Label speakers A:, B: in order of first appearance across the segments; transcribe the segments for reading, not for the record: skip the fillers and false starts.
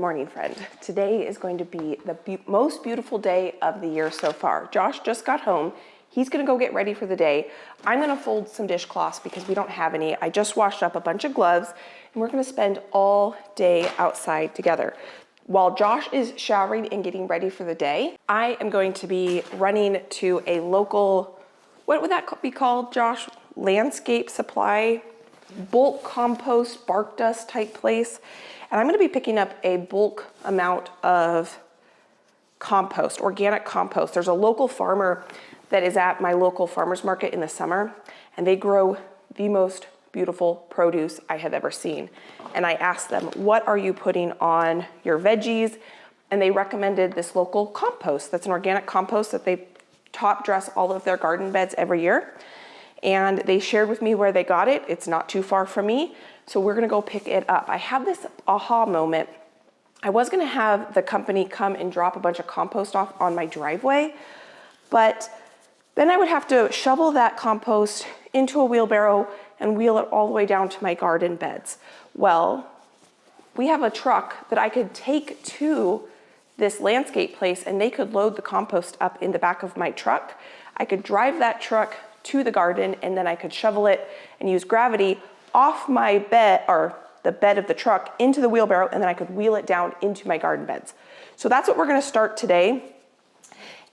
A: morning, friend. Today is going to be the most beautiful day of the year so far. Josh just got home. He's gonna go get ready for the day. I'm gonna fold some dishcloths because we don't have any. I just washed up a bunch of gloves and we're gonna spend all day outside together. While Josh is showering and getting ready for the day, I am going to be running to a local, what would that be called, Josh? Landscape supply, bulk compost, bark dust type place. And I'm gonna be picking up a bulk amount of compost, organic compost. There's a local farmer that is at my local farmer's market in the summer, and they grow the most beautiful produce I have ever seen. And I asked them, what are you putting on your veggies? And they recommended this local compost. That's an organic compost that they top dress all of their garden beds every year. And they shared with me where they got it. It's not too far from me. So we're gonna go pick it up. I have this aha moment. I was gonna have the company come and drop a bunch of compost off on my driveway, but then I would have to shovel that compost into a wheelbarrow and wheel it all the way down to my garden beds. Well, we have a truck that I could take to this landscape place and they could load the compost up in the back of my truck. I could drive that truck to the garden and then I could shovel it and use gravity off my bed, or the bed of the truck, into the wheelbarrow, and then I could wheel it down into my garden beds. So that's what we're gonna start today.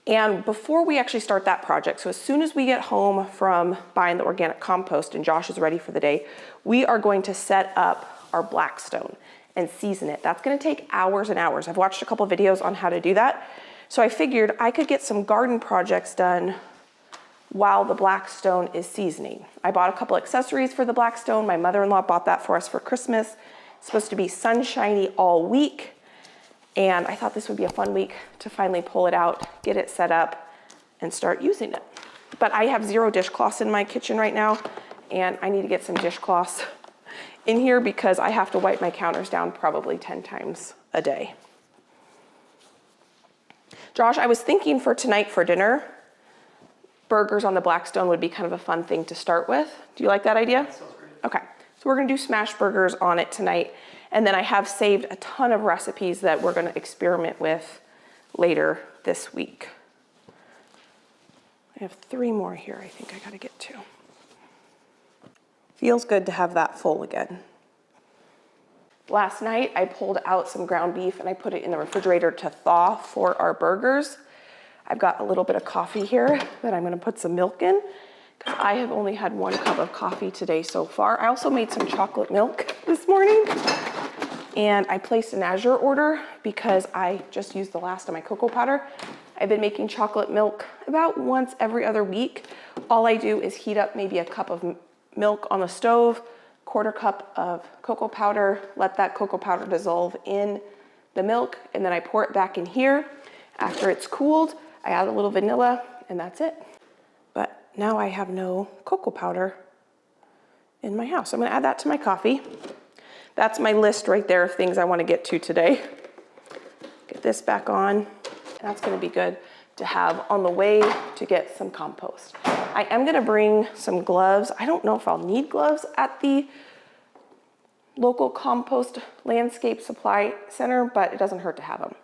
A: And before we actually start that project, so as soon as we get home from buying the organic compost and Josh is ready for the day, we are going to set up our Blackstone and season it. That's gonna take hours and hours. I've watched a couple videos on how to do that. So I figured I could get some garden projects done while the Blackstone is seasoning. I bought a couple accessories for the Blackstone. My mother-in-law bought that for us for Christmas. It's supposed to be sunshiny all week. And I thought this would be a fun week to finally pull it out, get it set up, and start using it. But I have 0 dishcloths in my kitchen right now, and I need to get some dishcloths in here because I have to wipe my counters down probably 10 times a day. Josh, I was thinking for tonight for dinner, burgers on the Blackstone would be kind of a fun thing to start with. Do you like that idea?
B: That sounds great.
A: Okay, so we're gonna do smash burgers on it tonight. And then I have saved a ton of recipes that we're gonna experiment with later this week. I have 3 more here I think I gotta get to. Feels good to have that full again. Last night I pulled out some ground beef and I put it in the refrigerator to thaw for our burgers. I've got a little bit of coffee here that I'm gonna put some milk in because I have only had 1 cup of coffee today so far. I also made some chocolate milk this morning and I placed an Azure order because I just used the last of my cocoa powder. I've been making chocolate milk about once every other week. All I do is heat up maybe a cup of milk on the stove, 1/4 cup of cocoa powder, let that cocoa powder dissolve in the milk, and then I pour it back in here. After it's cooled, I add a little vanilla and that's it. But now I have no cocoa powder in my house. I'm gonna add that to my coffee. That's my list right there of things I wanna get to today. Get this back on. That's gonna be good to have on the way to get some compost. I am gonna bring some gloves. I don't know if I'll need gloves at the local compost landscape supply center, but it doesn't hurt to have them.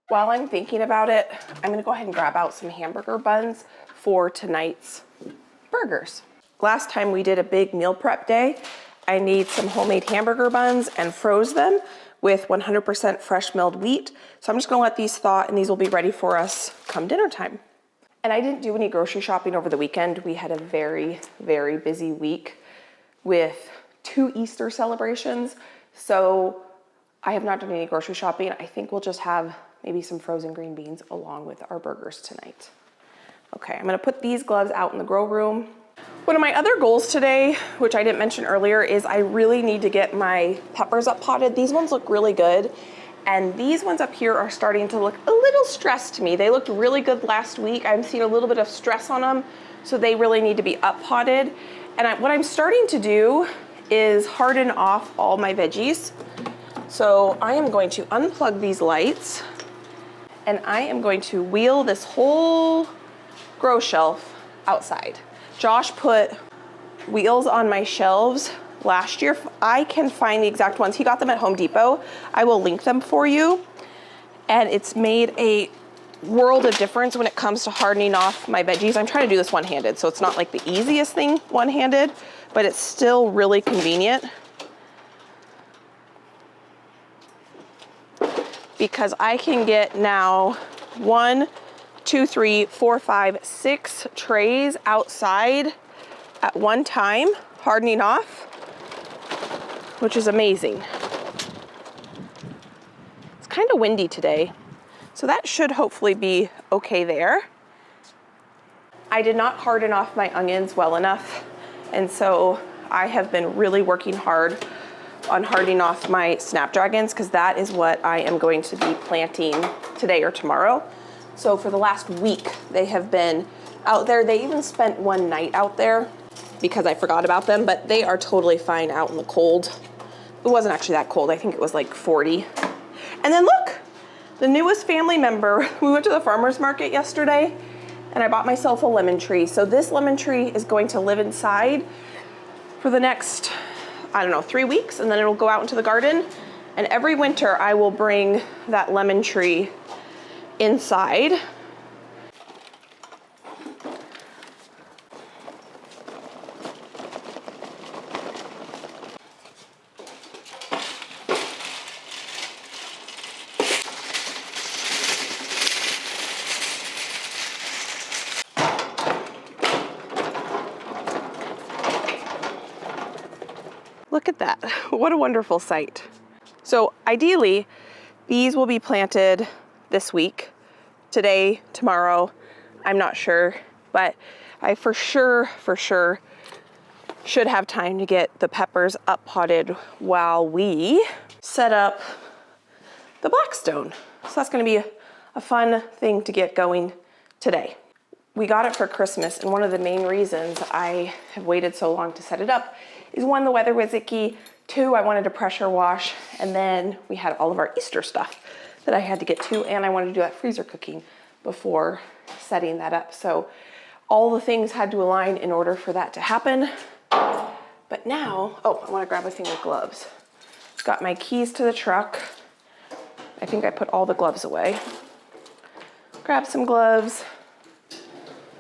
A: While I'm thinking about it, I'm gonna go ahead and grab out some hamburger buns for tonight's burgers. Last time we did a big meal prep day, I made some homemade hamburger buns and froze them with 100% fresh milled wheat. So I'm just gonna let these thaw and these will be ready for us come dinner time. And I didn't do any grocery shopping over the weekend. We had a very, very busy week with 2 Easter celebrations. So I have not done any grocery shopping. I think we'll just have maybe some frozen green beans along with our burgers tonight. Okay, I'm gonna put these gloves out in the grow room. One of my other goals today, which I didn't mention earlier, is I really need to get my peppers up potted. These ones look really good. And these ones up here are starting to look a little stressed to me. They looked really good last week. I'm seeing a little bit of stress on them, so they really need to be up potted. And what I'm starting to do is harden off all my veggies. So I am going to unplug these lights and I am going to wheel this whole grow shelf outside. Josh put wheels on my shelves last year. I can find the exact ones. He got them at Home Depot. I will link them for you. And it's made a world of difference when it comes to hardening off my veggies. I'm trying to do this one-handed, so it's not like the easiest thing one-handed, but it's still really convenient. Because I can get now 1, 2, 3, 4, 5, 6 trays outside at one time, hardening off, which is amazing. It's kind of windy today, so that should hopefully be okay there. I did not harden off my onions well enough, and so I have been really working hard on hardening off my snapdragons, because that is what I am going to be planting today or tomorrow. So for the last week, they have been out there. They even spent one night out there because I forgot about them, but they are totally fine out in the cold. It wasn't actually that cold. I think it was like 40. And then look, the newest family member, we went to the farmer's market yesterday and I bought myself a lemon tree. So this lemon tree is going to live inside for the next, I don't know, 3 weeks, and then it'll go out into the garden. And every winter I will bring that lemon tree inside. Look at that. What a wonderful sight. So ideally, these will be planted this week, today, tomorrow, I'm not sure, but I for sure should have time to get the peppers up potted while we set up the Blackstone. So that's gonna be a fun thing to get going today. We got it for Christmas, and one of the main reasons I have waited so long to set it up is 1, the weather was icky, 2, I wanted to pressure wash, and then we had all of our Easter stuff that I had to get to, and I wanted to do that freezer cooking before setting that up. So all the things had to align in order for that to happen. But now, oh, I wanna grab a thing of gloves. Got my keys to the truck. I think I put all the gloves away. Grab some gloves,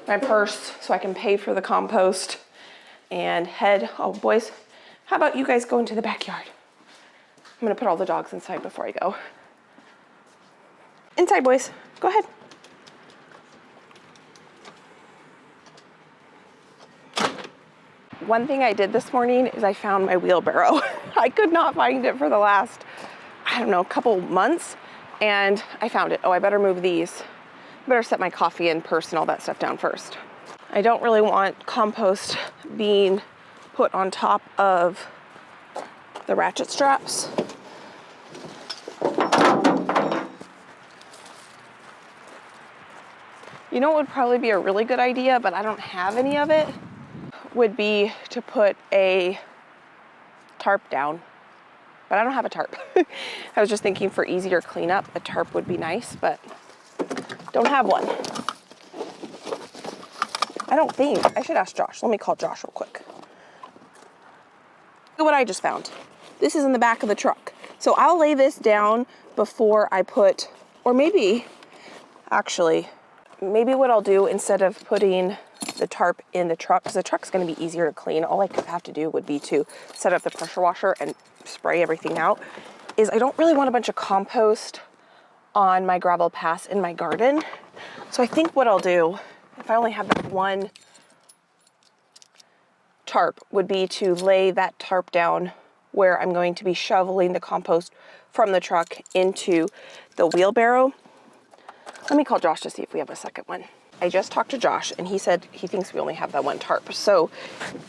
A: my purse so I can pay for the compost, and head, oh boys, how about you guys go into the backyard? I'm gonna put all the dogs inside before I go. Inside, boys, go ahead. One thing I did this morning is I found my wheelbarrow. I could not find it for the last, I don't know, couple months, and I found it. Oh, I better move these. I better set my coffee and purse and all that stuff down first. I don't really want compost being put on top of the ratchet straps. You know what would probably be a really good idea, but I don't have any of it, would be to put a tarp down. But I don't have a tarp. I was just thinking for easier cleanup, a tarp would be nice, but don't have one. I don't think. I should ask Josh. Let me call Josh real quick. Look at what I just found. This is in the back of the truck. So I'll lay this down before I put, or maybe, actually, maybe what I'll do instead of putting the tarp in the truck, because the truck's gonna be easier to clean, all I could have to do would be to set up the pressure washer and spray everything out, is I don't really want a bunch of compost on my gravel paths in my garden. So I think what I'll do, if I only have that one tarp, would be to lay that tarp down where I'm going to be shoveling the compost from the truck into the wheelbarrow. Let me call Josh to see if we have a second one. I just talked to Josh and he said he thinks we only have that one tarp. So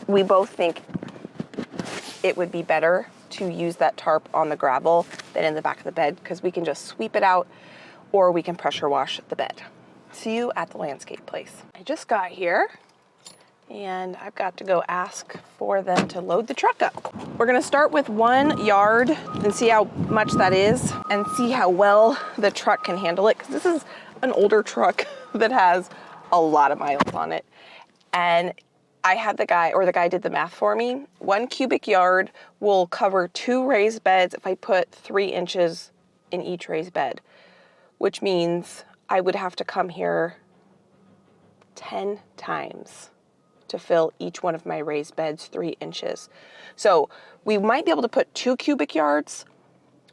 A: we both think it would be better to use that tarp on the gravel than in the back of the bed, because we can just sweep it out or we can pressure wash the bed. See you at the landscape place. I just got here and I've got to go ask for them to load the truck up. We're gonna start with 1 yard and see how much that is and see how well the truck can handle it, because this is an older truck that has a lot of miles on it. And I had the guy did the math for me. 1 cubic yard will cover 2 raised beds if I put 3 inches in each raised bed, which means I would have to come here 10 times to fill each one of my raised beds 3 inches. So we might be able to put 2 cubic yards,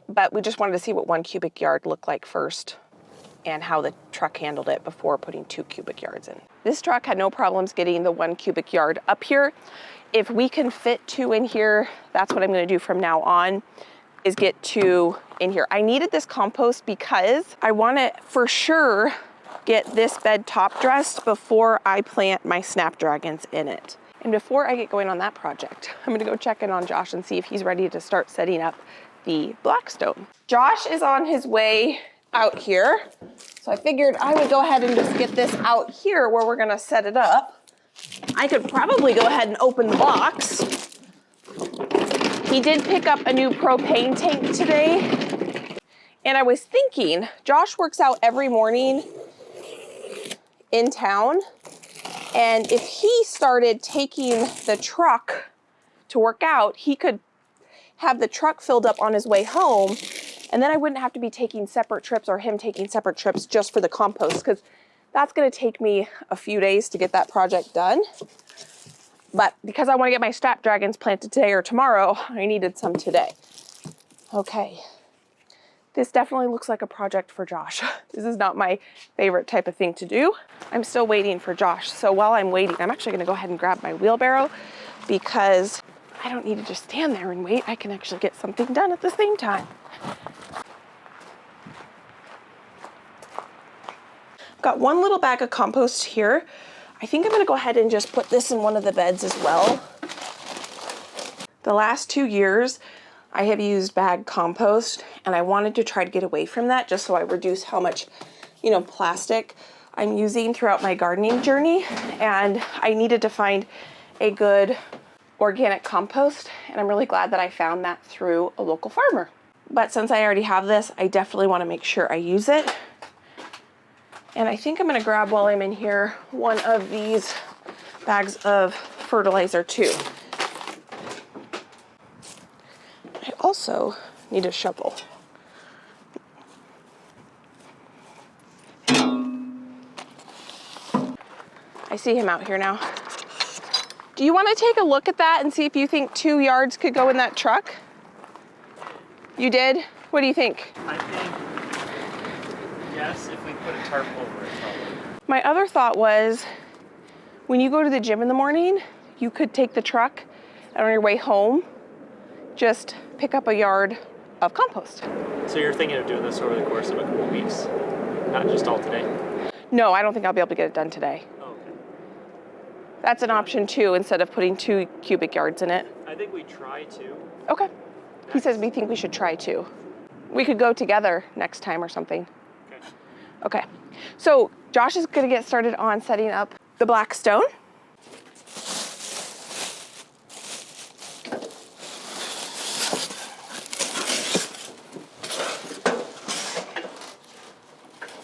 A: but we just wanted to see what 1 cubic yard looked like first and how the truck handled it before putting 2 cubic yards in. This truck had no problems getting the 1 cubic yard up here. If we can fit 2 in here, that's what I'm gonna do from now on, is get 2 in here. I needed this compost because I wanna for sure get this bed top dressed before I plant my snapdragons in it. And before I get going on that project, I'm gonna go check in on Josh and see if he's ready to start setting up the Blackstone. Josh is on his way out here. So I figured I would go ahead and just get this out here where we're gonna set it up. I could probably go ahead and open the box. He did pick up a new propane tank today. And I was thinking, Josh works out every morning in town. And if he started taking the truck to work out, he could have the truck filled up on his way home, and then I wouldn't have to be taking separate trips or him taking separate trips just for the compost, because that's gonna take me a few days to get that project done. But because I wanna get my snapdragons planted today or tomorrow, I needed some today. Okay, this definitely looks like a project for Josh. This is not my favorite type of thing to do. I'm still waiting for Josh. So while I'm waiting, I'm actually gonna go ahead and grab my wheelbarrow because I don't need to just stand there and wait. I can actually get something done at the same time. Got 1 little bag of compost here. I think I'm gonna go ahead and just put this in one of the beds as well. The last 2 years, I have used bag compost, and I wanted to try to get away from that just so I reduce how much, plastic I'm using throughout my gardening journey. And I needed to find a good organic compost, and I'm really glad that I found that through a local farmer. But since I already have this, I definitely want to make sure I use it. And I think I'm going to grab, while I'm in here, one of these bags of fertilizer too. I also need a shovel. I see him out here now. Do you want to take a look at that and see if you think 2 yards could go in that truck? You did? What do you think?
B: I think yes, if we put a tarp over it, probably.
A: My other thought was, when you go to the gym in the morning, you could take the truck and on your way home, just pick up a yard of compost.
B: So you're thinking of doing this over the course of a couple weeks, not just all today?
A: No, I don't think I'll be able to get it done today.
B: Oh, okay.
A: That's an option too, instead of putting 2 cubic yards in it.
B: I think we try to.
A: Okay. He says we think we should try to. We could go together next time or something.
B: Okay.
A: Okay. So Josh is gonna get started on setting up the Blackstone.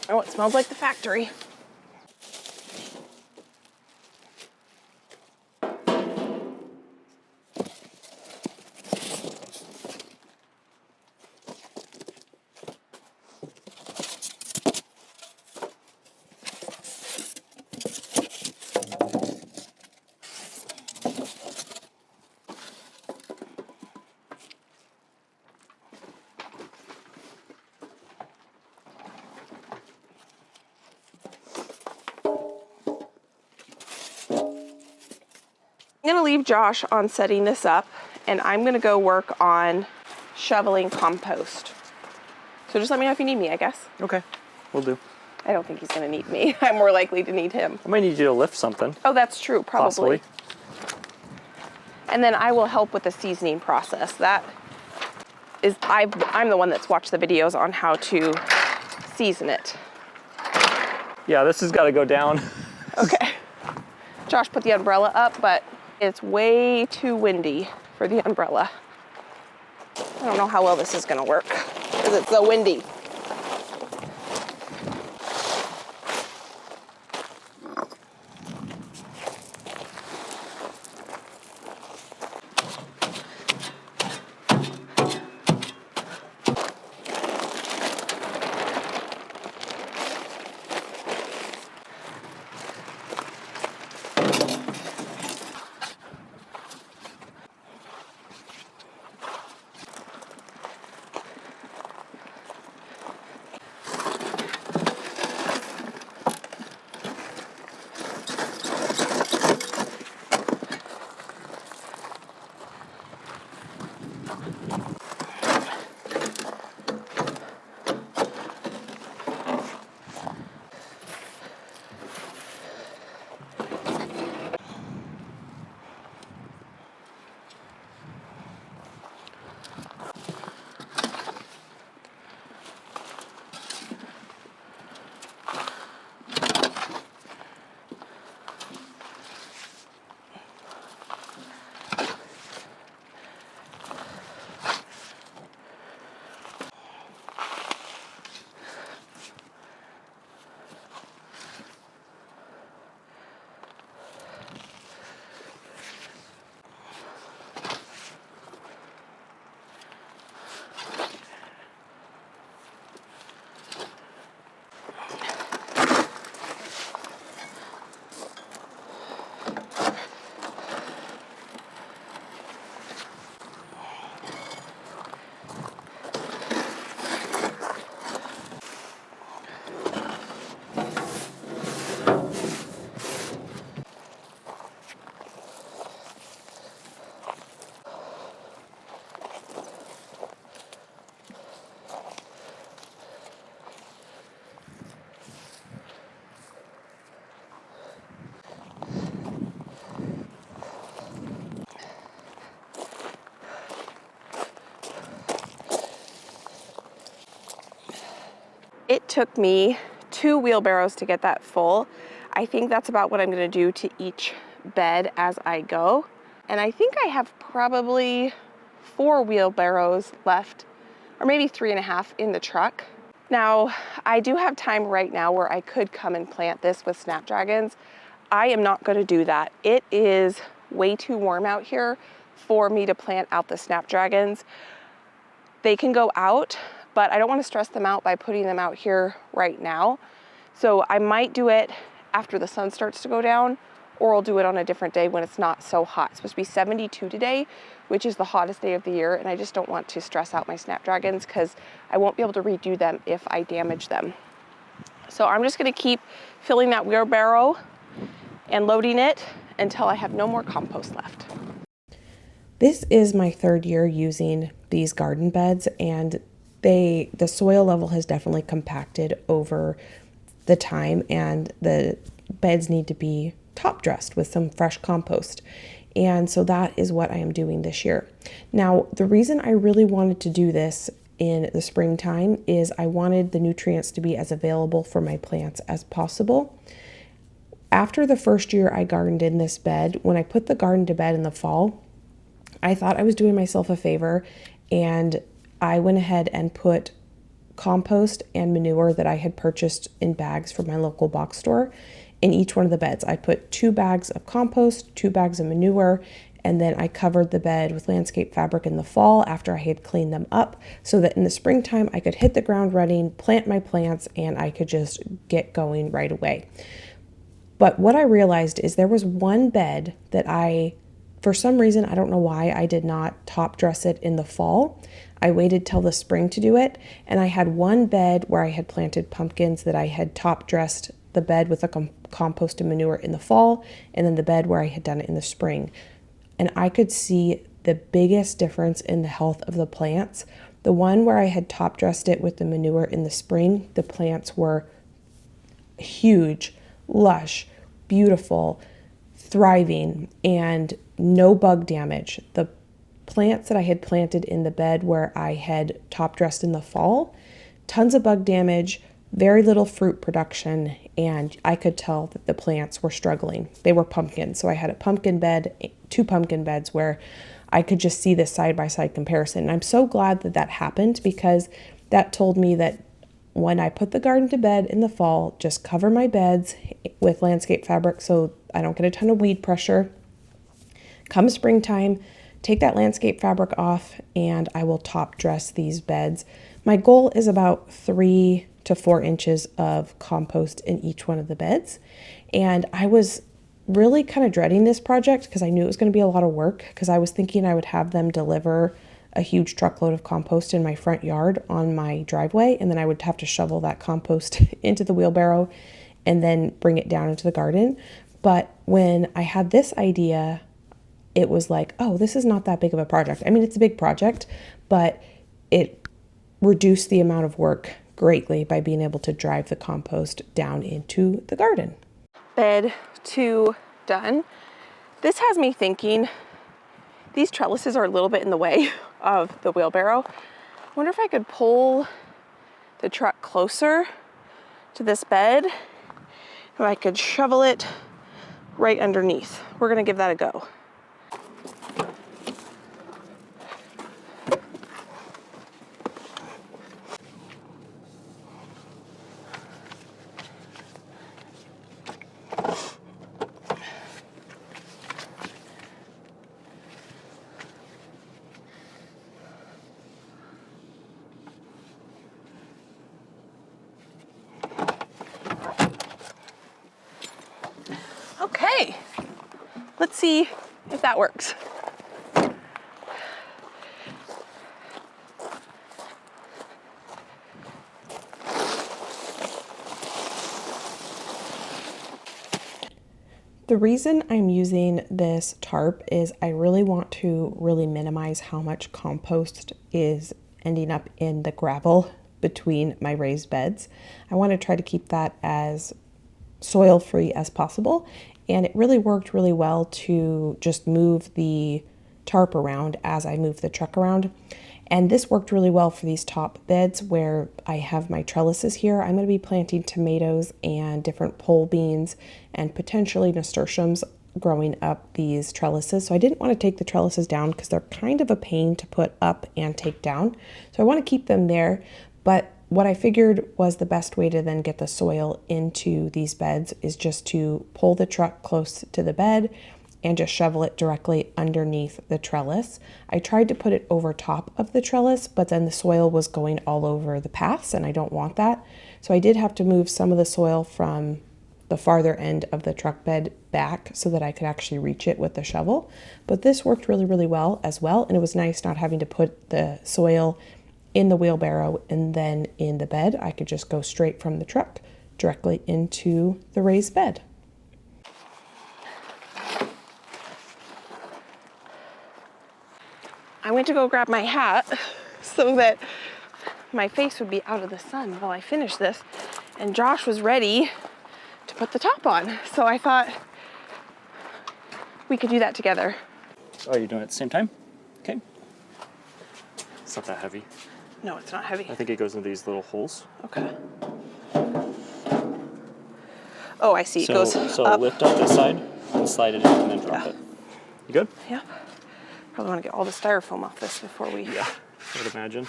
A: Oh, it smells like the factory. I'm gonna leave Josh on setting this up, and I'm gonna go work on shoveling compost. So just let me know if you need me, I guess.
B: Okay, we'll do.
A: I don't think he's gonna need me. I'm more likely to need him.
B: I might need you to lift something.
A: Oh, that's true, probably.
B: Possibly.
A: And then I will help with the seasoning process. That is, I'm the one that's watched the videos on how to season it.
B: Yeah, this has got to go down.
A: Okay. Josh put the umbrella up, but it's way too windy for the umbrella. I don't know how well this is gonna work because it's so windy. It took me 2 wheelbarrows to get that full. I think that's about what I'm gonna do to each bed as I go. And I think I have probably 4 wheelbarrows left, or maybe 3.5 in the truck. Now, I do have time right now where I could come and plant this with snapdragons. I am not gonna do that. It is way too warm out here for me to plant out the snapdragons. They can go out, but I don't want to stress them out by putting them out here right now. So I might do it after the sun starts to go down, or I'll do it on a different day when it's not so hot. It's supposed to be 72 today, which is the hottest day of the year, and I just don't want to stress out my snapdragons because I won't be able to redo them if I damage them. So I'm just gonna keep filling that wheelbarrow and loading it until I have no more compost left. This is my 3rd year using these garden beds, and the soil level has definitely compacted over the time, and the beds need to be top dressed with some fresh compost. And so that is what I am doing this year. Now, the reason I really wanted to do this in the springtime is I wanted the nutrients to be as available for my plants as possible. After the first year I gardened in this bed, when I put the garden to bed in the fall, I thought I was doing myself a favor, and I went ahead and put compost and manure that I had purchased in bags from my local box store in each one of the beds. I put 2 bags of compost, 2 bags of manure, and then I covered the bed with landscape fabric in the fall after I had cleaned them up so that in the springtime I could hit the ground running, plant my plants, and I could just get going right away. But what I realized is there was one bed that for some reason, I don't know why, I did not top dress it in the fall. I waited till the spring to do it, and I had one bed where I had planted pumpkins that I had top dressed the bed with a compost and manure in the fall, and then the bed where I had done it in the spring. And I could see the biggest difference in the health of the plants. The one where I had top dressed it with the manure in the spring, the plants were huge, lush, beautiful, thriving, and no bug damage. The plants that I had planted in the bed where I had top dressed in the fall, tons of bug damage, very little fruit production, and I could tell that the plants were struggling. They were pumpkins, so I had a pumpkin bed, 2 pumpkin beds where I could just see this side-by-side comparison. And I'm so glad that that happened, because that told me that when I put the garden to bed in the fall, just cover my beds with landscape fabric so I don't get a ton of weed pressure. Come springtime, take that landscape fabric off, and I will top dress these beds. My goal is about 3 to 4 inches of compost in each one of the beds. And I was really kind of dreading this project because I knew it was going to be a lot of work, because I was thinking I would have them deliver a huge truckload of compost in my front yard on my driveway, and then I would have to shovel that compost into the wheelbarrow and then bring it down into the garden. But when I had this idea, it was like, oh, this is not that big of a project. I mean, it's a big project, but it reduced the amount of work greatly by being able to drive the compost down into the garden. Bed 2 done. This has me thinking, these trellises are a little bit in the way of the wheelbarrow. I wonder if I could pull the truck closer to this bed, if I could shovel it right underneath. We're gonna give that a go. Okay, let's see if that works. The reason I'm using this tarp is I really want to minimize how much compost is ending up in the gravel between my raised beds. I want to try to keep that as soil-free as possible, and it really worked really well to just move the tarp around as I move the truck around. And this worked really well for these top beds where I have my trellises here. I'm going to be planting tomatoes and different pole beans and potentially nasturtiums growing up these trellises. So I didn't want to take the trellises down because they're kind of a pain to put up and take down. So I want to keep them there. But what I figured was the best way to then get the soil into these beds is just to pull the truck close to the bed and just shovel it directly underneath the trellis. I tried to put it over top of the trellis, but then the soil was going all over the paths and I don't want that. So I did have to move some of the soil from the farther end of the truck bed back so that I could actually reach it with the shovel. But this worked really, really well as well. And it was nice not having to put the soil in the wheelbarrow and then in the bed. I could just go straight from the truck directly into the raised bed. I went to go grab my hat so that my face would be out of the sun while I finished this, and Josh was ready to put the top on. So I thought we could do that together.
B: Oh, you're doing it at the same time? Okay. It's not that heavy.
A: No, it's not heavy.
B: I think it goes into these little holes.
A: Okay. Oh, I see. It
B: So,
A: goes
B: so
A: up.
B: lift up this side and slide it in and then drop it. You good?
A: Yeah. Probably want to get all the styrofoam off this before we...
B: Yeah, I would imagine.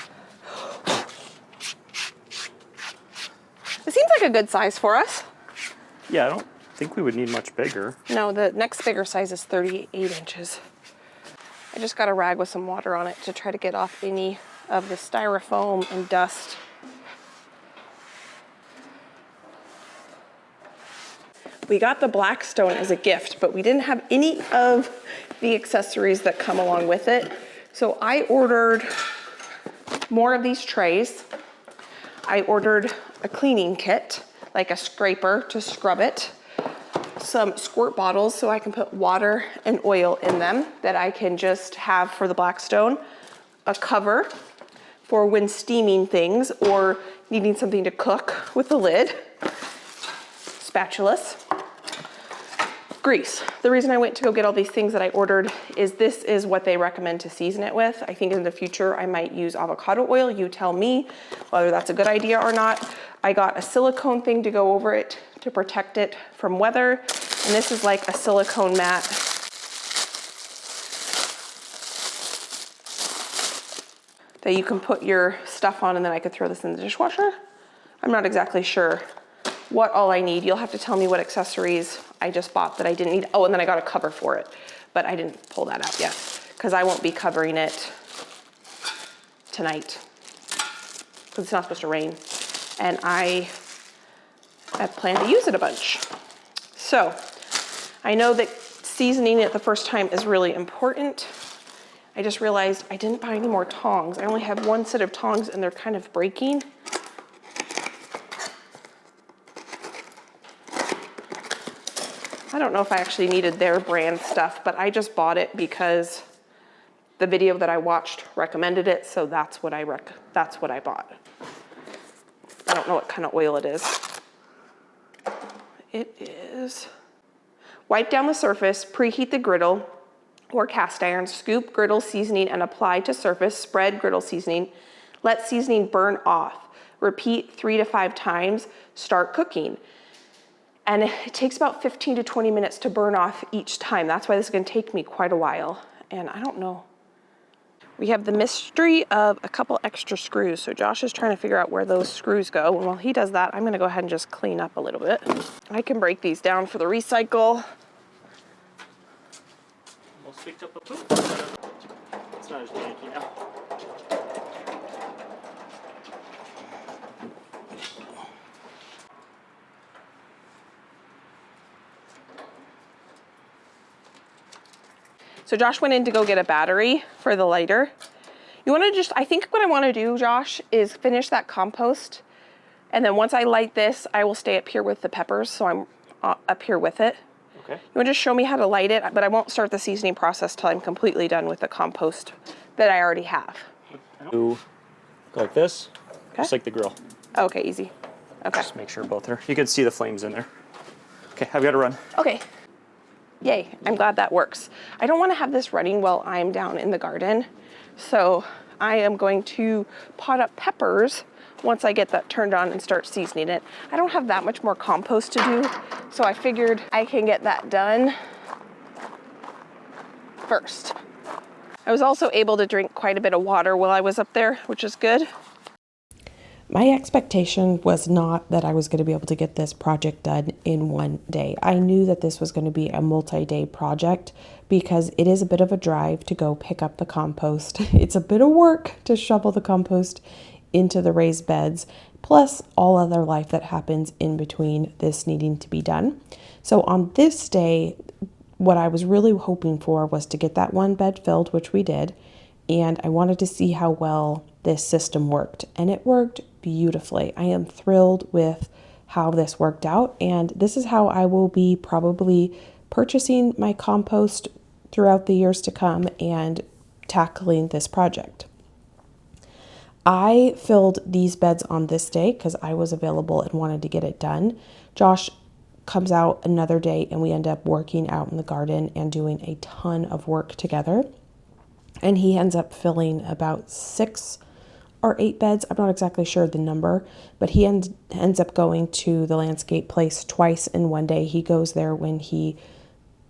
A: It seems like a good size for us.
B: Yeah, I don't think we would need much bigger.
A: No, the next bigger size is 38 inches. I just got a rag with some water on it to try to get off any of the styrofoam and dust. We got the Blackstone as a gift, but we didn't have any of the accessories that come along with it. So I ordered more of these trays. I ordered a cleaning kit, like a scraper to scrub it, some squirt bottles so I can put water and oil in them that I can just have for the Blackstone, a cover for when steaming things or needing something to cook with the lid, spatulas, grease. The reason I went to go get all these things that I ordered is this is what they recommend to season it with. I think in the future I might use avocado oil. You tell me whether that's a good idea or not. I got a silicone thing to go over it to protect it from weather. And this is like a silicone mat that you can put your stuff on, and then I could throw this in the dishwasher. I'm not exactly sure what all I need. You'll have to tell me what accessories I just bought that I didn't need. Oh, and then I got a cover for it, but I didn't pull that out yet because I won't be covering it tonight because it's not supposed to rain. And I plan to use it a bunch. So I know that seasoning it the first time is really important. I just realized I didn't buy any more tongs. I only have one set of tongs and they're kind of breaking. I don't know if I actually needed their brand stuff, but I just bought it because the video that I watched recommended it, so that's what I bought. I don't know what kind of oil it is. It is wipe down the surface, preheat the griddle or cast iron, scoop griddle seasoning and apply to surface, spread griddle seasoning, let seasoning burn off. Repeat 3 to 5 times, start cooking. And it takes about 15 to 20 minutes to burn off each time. That's why this is gonna take me quite a while. And I don't know. We have the mystery of a couple extra screws. So Josh is trying to figure out where those screws go. And while he does that, I'm gonna go ahead and just clean up a little bit. I can break these down for the recycle.
B: Almost picked up a poop. It's not as janky now.
A: So Josh went in to go get a battery for the lighter. You wanna I think what I wanna do, Josh, is finish that compost. And then once I light this, I will stay up here with the peppers, so I'm up here with it.
B: Okay.
A: You wanna just show me how to light it, but I won't start the seasoning process till I'm completely done with the compost that I already have.
B: Go like this,
A: Okay.
B: just like the grill.
A: Okay, easy. Okay.
B: Just make sure both are, you can see the flames in there. Okay, I've got to run.
A: Okay. Yay, I'm glad that works. I don't want to have this running while I'm down in the garden. So I am going to pot up peppers once I get that turned on and start seasoning it. I don't have that much more compost to do, so I figured I can get that done first. I was also able to drink quite a bit of water while I was up there, which is good.
C: My expectation was not that I was going to be able to get this project done in one day. I knew that this was going to be a multi-day project because it is a bit of a drive to go pick up the compost. It's a bit of work to shovel the compost into the raised beds, plus all other life that happens in between this needing to be done. So on this day, what I was really hoping for was to get that one bed filled, which we did, and I wanted to see how well this system worked, and it worked beautifully. I am thrilled with how this worked out, and this is how I will be probably purchasing my compost throughout the years to come and tackling this project. I filled these beds on this day because I was available and wanted to get it done. Josh comes out another day and we end up working out in the garden and doing a ton of work together. And he ends up filling about 6 or 8 beds. I'm not exactly sure the number, but he ends up going to the landscape place twice in one day. He goes there when he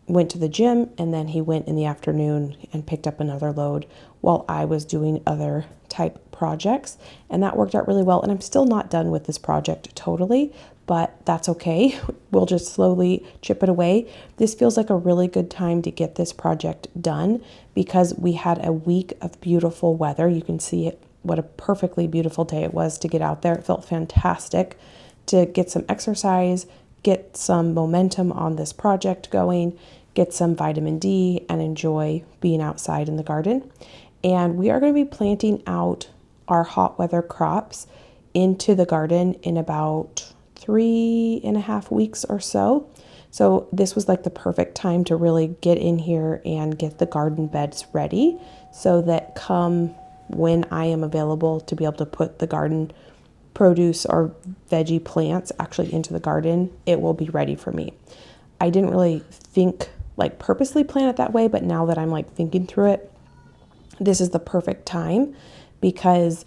C: went to the gym, and then he went in the afternoon and picked up another load while I was doing other type projects. And that worked out really well. And I'm still not done with this project totally, but that's okay. We'll just slowly chip it away. This feels like a really good time to get this project done because we had a week of beautiful weather. You can see it, what a perfectly beautiful day it was to get out there. It felt fantastic to get some exercise, get some momentum on this project going, get some vitamin D, and enjoy being outside in the garden. And we are going to be planting out our hot weather crops into the garden in about 3.5 weeks or so. So this was like the perfect time to really get in here and get the garden beds ready so that come when I am available to be able to put the garden produce or veggie plants actually into the garden, it will be ready for me. I didn't really think like purposely plan it that way, but now that I'm like thinking through it, this is the perfect time because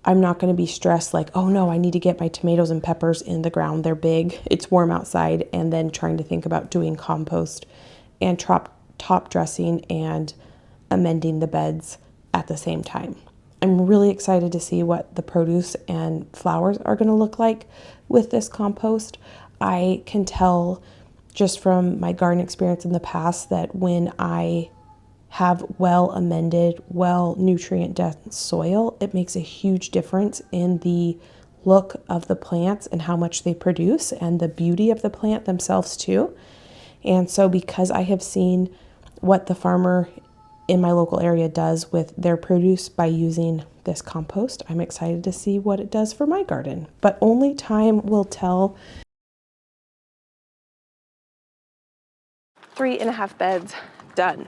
C: I'm not going to be stressed like, oh no, I need to get my tomatoes and peppers in the ground. They're big, it's warm outside, and then trying to think about doing compost and top dressing and amending the beds at the same time. I'm really excited to see what the produce and flowers are going to look like with this compost. I can tell just from my garden experience in the past that when I have well amended, well nutrient dense soil, it makes a huge difference in the look of the plants and how much they produce and the beauty of the plant themselves too. And so because I have seen what the farmer in my local area does with their produce by using this compost, I'm excited to see what it does for my garden, but only time will tell.
A: 3.5 beds done.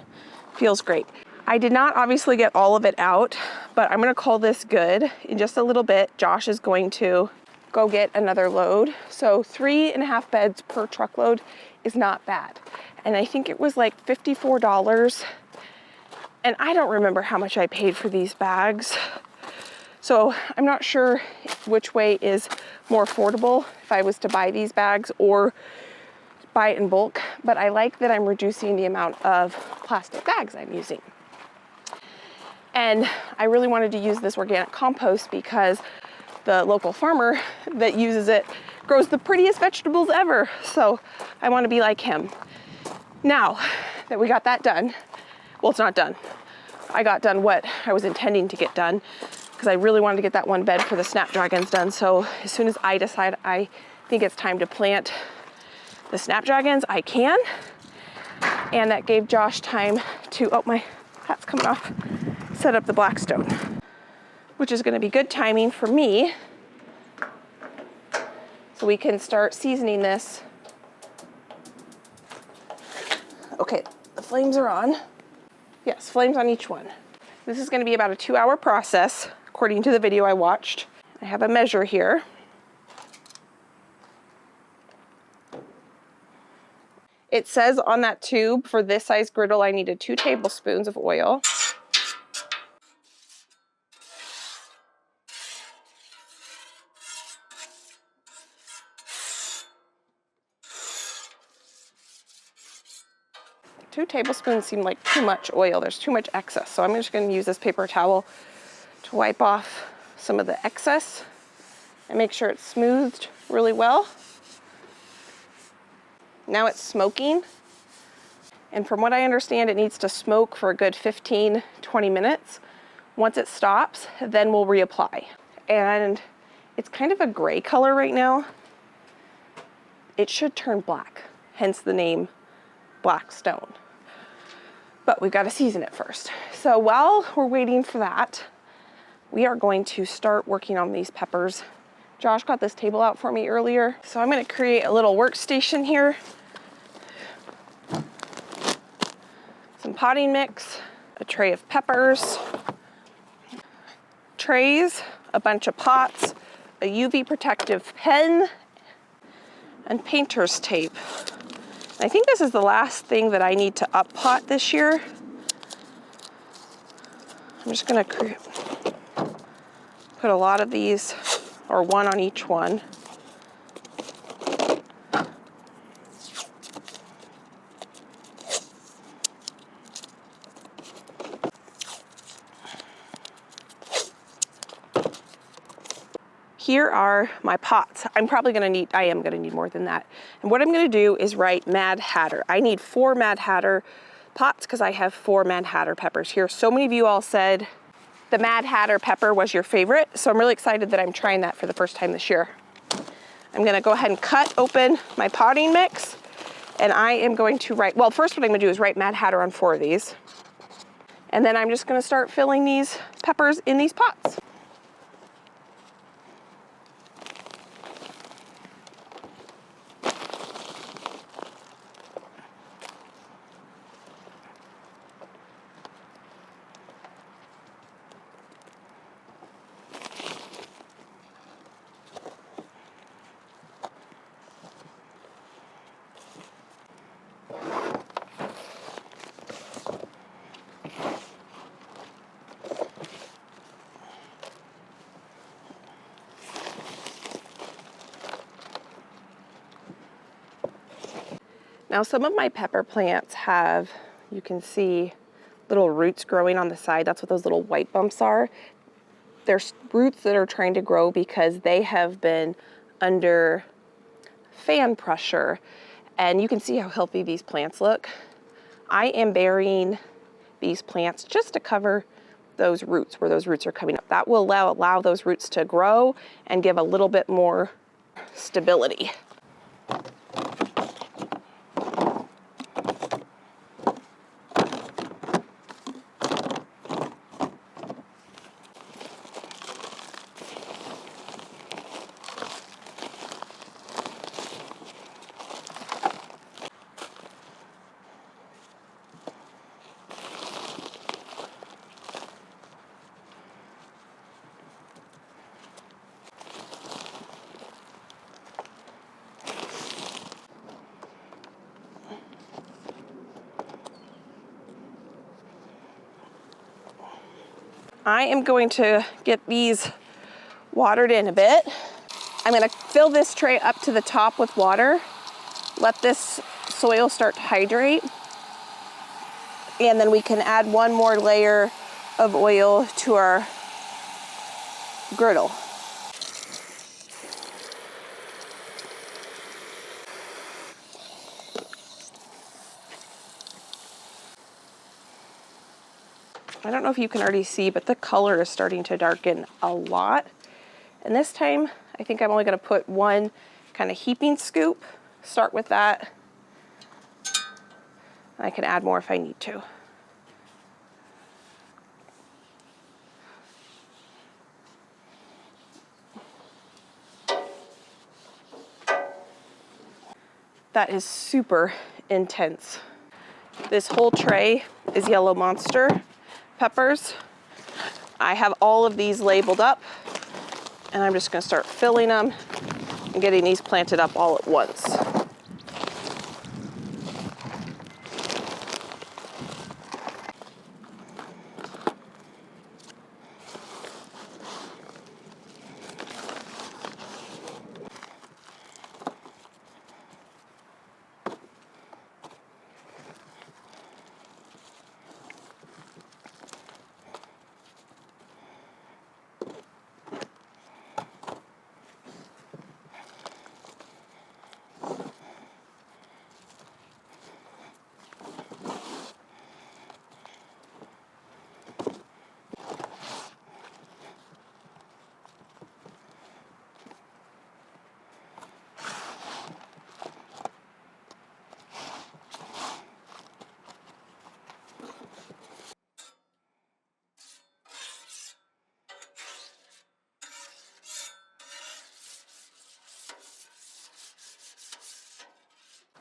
A: Feels great. I did not obviously get all of it out, but I'm gonna call this good. In just a little bit, Josh is going to go get another load. So 3.5 beds per truckload is not bad. And I think it was like $54. And I don't remember how much I paid for these bags. So I'm not sure which way is more affordable, if I was to buy these bags or buy it in bulk, but I like that I'm reducing the amount of plastic bags I'm using. And I really wanted to use this organic compost because the local farmer that uses it grows the prettiest vegetables ever. So I want to be like him. Now that we got that done, well, it's not done. I got done what I was intending to get done because I really wanted to get that one bed for the snapdragons done. So as soon as I decide I think it's time to plant the snapdragons, I can. And that gave Josh time to, oh, my hat's coming off, set up the Blackstone, which is gonna be good timing for me. So we can start seasoning this. Okay, the flames are on. Yes, flames on each one. This is gonna be about a 2-hour process, according to the video I watched. I have a measure here. It says on that tube for this size griddle, I needed 2 tablespoons of oil. 2 tablespoons seem like too much oil. There's too much excess. So I'm just gonna use this paper towel to wipe off some of the excess and make sure it's smoothed really well. Now it's smoking. And from what I understand, it needs to smoke for a good 15, 20 minutes. Once it stops, then we'll reapply. And it's kind of a gray color right now. It should turn black, hence the name Blackstone. But we've got to season it first. So while we're waiting for that, we are going to start working on these peppers. Josh got this table out for me earlier. So I'm going to create a little workstation here. Some potting mix, a tray of peppers, trays, a bunch of pots, a UV protective pen, and painter's tape. I think this is the last thing that I need to up pot this year. I'm just gonna put a lot of these, or one on each one. Here are my pots. I am gonna need more than that. And what I'm gonna do is write Mad Hatter. I need 4 Mad Hatter pots because I have 4 Mad Hatter peppers here. So many of you all said the Mad Hatter pepper was your favorite. So I'm really excited that I'm trying that for the first time this year. I'm gonna go ahead and cut open my potting mix, and I am going to write, well, first what I'm gonna do is write Mad Hatter on 4 of these. And then I'm just gonna start filling these peppers in these pots. Now some of my pepper plants have, you can see little roots growing on the side. That's what those little white bumps are. There's roots that are trying to grow because they have been under fan pressure. And you can see how healthy these plants look. I am burying these plants just to cover those roots, where those roots are coming up. That will allow those roots to grow and give a little bit more stability. I am going to get these watered in a bit. I'm gonna fill this tray up to the top with water, let this soil start to hydrate, and then we can add one more layer of oil to our griddle. I don't know if you can already see, but the color is starting to darken a lot. And this time, I think I'm only gonna put one kind of heaping scoop. Start with that. I can add more if I need to. That is super intense. This whole tray is yellow monster peppers. I have all of these labeled up, and I'm just gonna start filling them and getting these planted up all at once.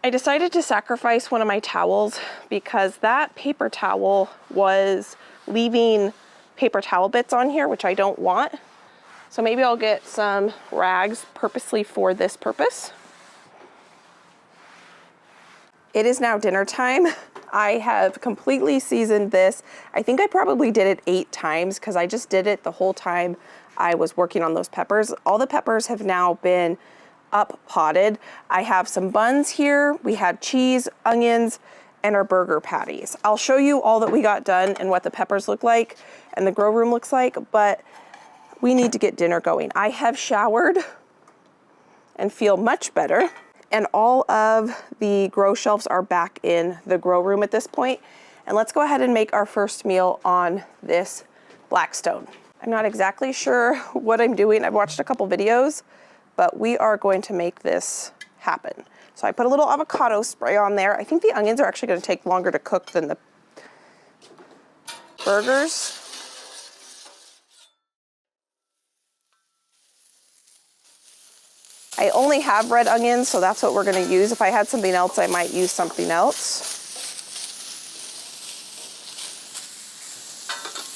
A: I decided to sacrifice one of my towels because that paper towel was leaving paper towel bits on here, which I don't want. So maybe I'll get some rags purposely for this purpose. It is now dinner time. I have completely seasoned this. I think I probably did it 8 times because I just did it the whole time I was working on those peppers. All the peppers have now been up potted. I have some buns here. We had cheese, onions, and our burger patties. I'll show you all that we got done and what the peppers look like and the grow room looks like, but we need to get dinner going. I have showered and feel much better. And all of the grow shelves are back in the grow room at this point. And let's go ahead and make our first meal on this Blackstone. I'm not exactly sure what I'm doing. I've watched a couple videos, but we are going to make this happen. So I put a little avocado spray on there. I think the onions are actually going to take longer to cook than the burgers. I only have red onions, so that's what we're gonna use. If I had something else, I might use something else.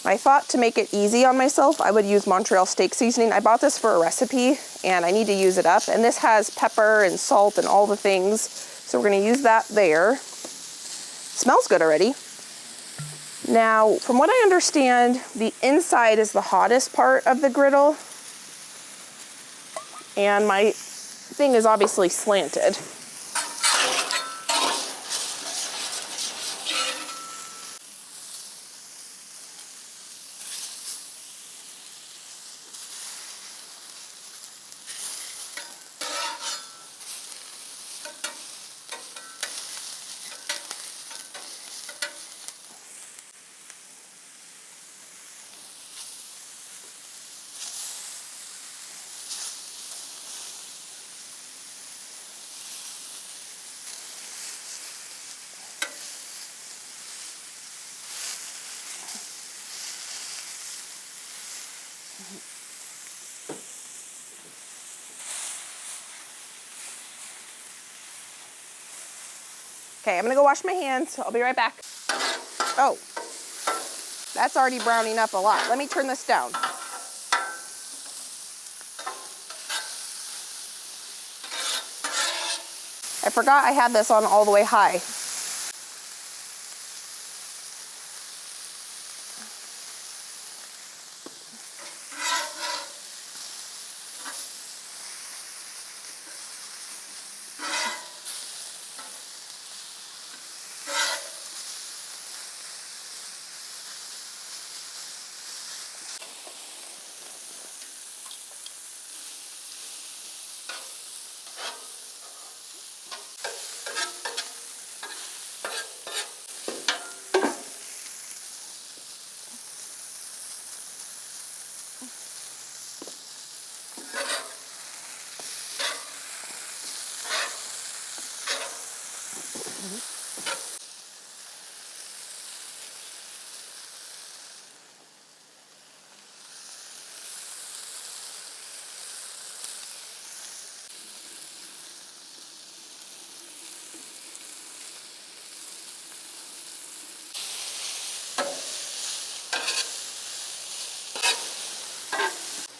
A: I thought to make it easy on myself, I would use Montreal steak seasoning. I bought this for a recipe and I need to use it up. And this has pepper and salt and all the things. So we're gonna use that there. Smells good already. Now, from what I understand, the inside is the hottest part of the griddle. And my thing is obviously slanted. Okay, I'm gonna go wash my hands. I'll be right back. Oh, that's already browning up a lot. Let me turn this down. I forgot I had this on all the way high.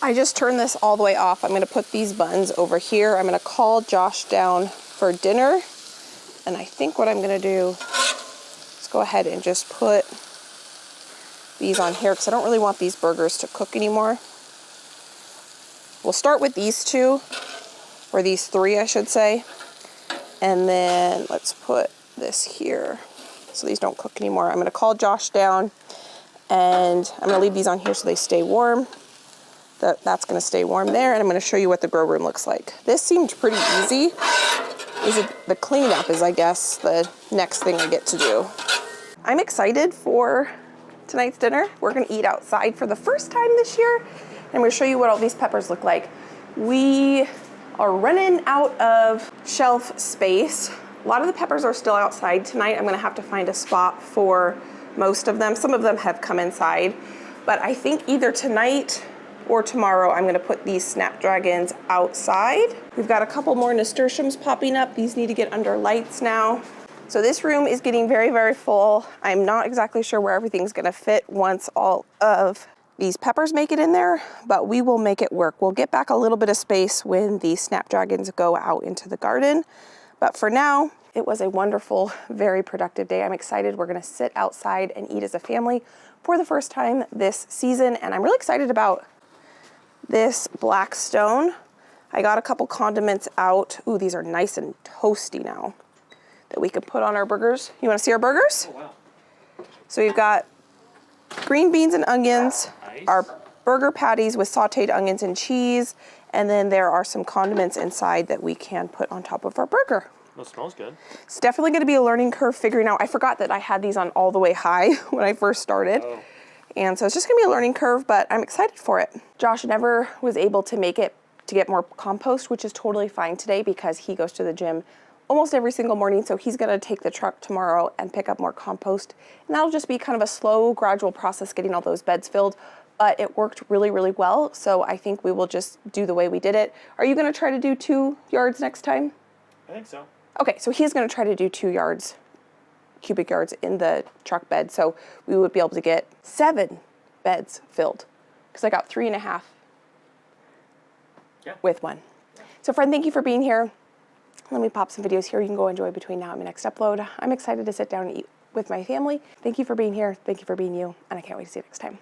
A: I just turned this all the way off. I'm gonna put these buns over here. I'm gonna call Josh down for dinner. And I think what I'm gonna do is go ahead and just put these on here because I don't really want these burgers to cook anymore. We'll start with these 2, or these 3, I should say. And then let's put this here so these don't cook anymore. I'm gonna call Josh down and I'm gonna leave these on here so they stay warm. That's gonna stay warm there, and I'm gonna show you what the grow room looks like. This seemed pretty easy. The cleanup is, I guess, the next thing I get to do. I'm excited for tonight's dinner. We're gonna eat outside for the first time this year. And I'm gonna show you what all these peppers look like. We are running out of shelf space. A lot of the peppers are still outside tonight. I'm gonna have to find a spot for most of them. Some of them have come inside, but I think either tonight or tomorrow I'm gonna put these snapdragons outside. We've got a couple more nasturtiums popping up. These need to get under lights now. So this room is getting very, very full. I'm not exactly sure where everything's gonna fit once all of these peppers make it in there, but we will make it work. We'll get back a little bit of space when the snapdragons go out into the garden. But for now, it was a wonderful, very productive day. I'm excited. We're gonna sit outside and eat as a family for the first time this season. And I'm really excited about this Blackstone. I got a couple condiments out. Ooh, these are nice and toasty now that we can put on our burgers. You wanna see our burgers?
B: Oh, wow.
A: So we've got green beans and onions,
B: Nice.
A: our burger patties with sauteed onions and cheese, and then there are some condiments inside that we can put on top of our burger.
B: That smells good.
A: It's definitely gonna be a learning curve figuring out. I forgot that I had these on all the way high when I first started.
B: Oh.
A: And so it's just gonna be a learning curve, but I'm excited for it. Josh never was able to make it to get more compost, which is totally fine today because he goes to the gym almost every single morning. So he's gonna take the truck tomorrow and pick up more compost. And that'll just be kind of a slow, gradual process getting all those beds filled. But it worked really, really well. So I think we will just do the way we did it. Are you gonna try to do 2 yards next time?
B: I think so.
A: Okay, so he's gonna try to do 2 yards, cubic yards in the truck bed. So we would be able to get 7 beds filled. Because I got 3.5 with 1. So friend, thank you for being here. Let me pop some videos here you can go enjoy between now and my next upload. I'm excited to sit down and eat with my family. Thank you for being here. Thank you for being you. And I can't wait to see you next time.